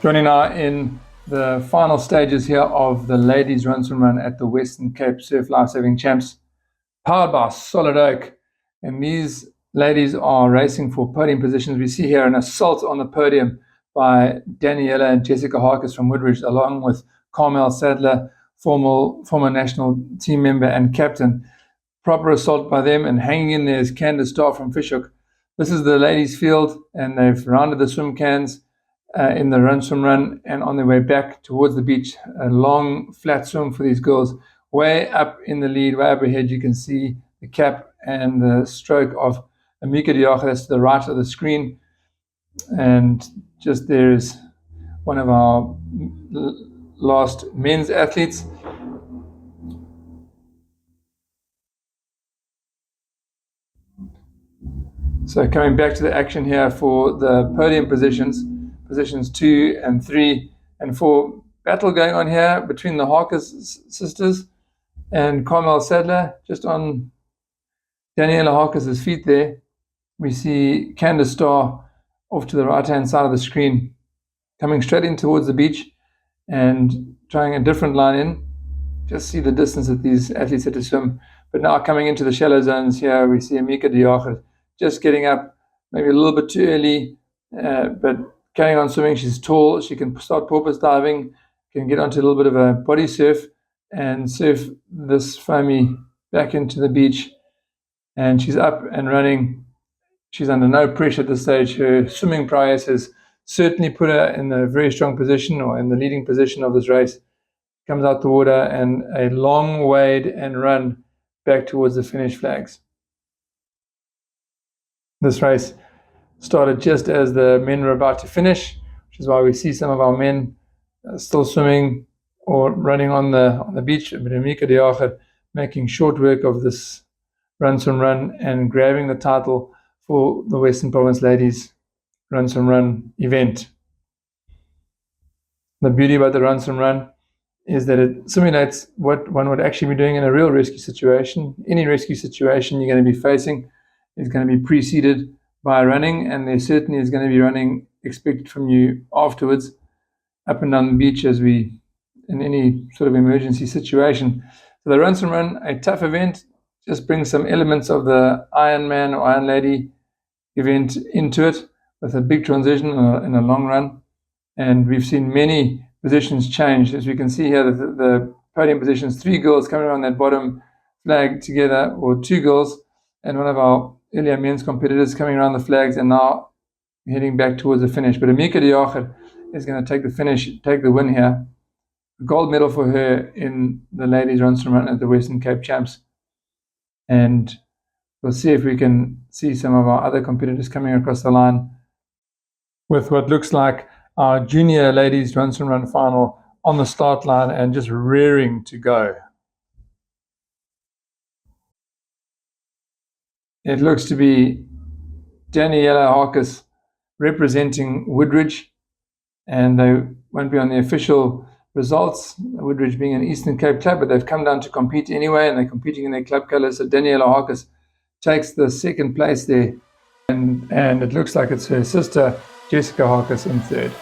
Joining now in the final stages here of the ladies run swim run at the Western Cape Surf Lifesaving Champs, powered by Solid Oak. And these ladies are racing for podium positions. We see here an assault on the podium by Daniela and Jessica Harkis from Woodridge, along with Carmel Sadler, former national team member and captain. Proper assault by them, and hanging in there is Candace Starr from Fishhook. This is the ladies' field, and they've rounded the swim cans in the run swim run, and on their way back towards the beach. A long flat swim for these girls. Way up in the lead, way up ahead, you can see the cap and the stroke of Amika Diache. That's to the right of the screen, and just there is one of our last men's athletes. So coming back to the action here for the podium positions 2 and 3 and 4. Battle going on here between the Harkis sisters and Carmel Sadler. Just on Daniela Harkis' feet there, we see Candace Starr off to the right-hand side of the screen, coming straight in towards the beach and trying a different line in. Just see the distance that these athletes had to swim. But now coming into the shallow zones here, we see Amika Diache just getting up, maybe a little bit too early, but carrying on swimming. She's tall. She can start porpoise diving, can get onto a little bit of a body surf and surf this foamy back into the beach. And she's up and running. She's under no pressure at this stage. Her swimming prowess has certainly put her in a very strong position, or in the leading position of this race. Comes out the water and a long wade and run back towards the finish flags. This race started just as the men were about to finish, which is why we see some of our men still swimming or running on the beach. But Amika Diache making short work of this run swim run and grabbing the title for the Western Province Ladies Run Swim Run event. The beauty about the run swim run is that it simulates what one would actually be doing in a real rescue situation. Any rescue situation you're going to be facing is going to be preceded by running, and there certainly is going to be running expected from you afterwards, up and down the beach as we in any sort of emergency situation. So the run swim run, a tough event, just brings some elements of the Ironman or Iron Lady event into it, with a big transition in a long run. And we've seen many positions change. As we can see here, the podium positions, 3 girls coming around that bottom flag together, or 2 girls, and one of our earlier men's competitors coming around the flags, and now heading back towards the finish. But Amika Diache is going to take the win here. A gold medal for her in the ladies run swim run at the Western Cape Champs. And we'll see if we can see some of our other competitors coming across the line with what looks like our junior ladies run swim run final on the start line and just rearing to go. It looks to be Daniela Harkis representing Woodridge, and they won't be on the official results, Woodridge being an Eastern Cape club, but they've come down to compete anyway, and they're competing in their club colours. So Daniela Harkis takes the second place there, and it looks like it's her sister Jessica Harkis in third.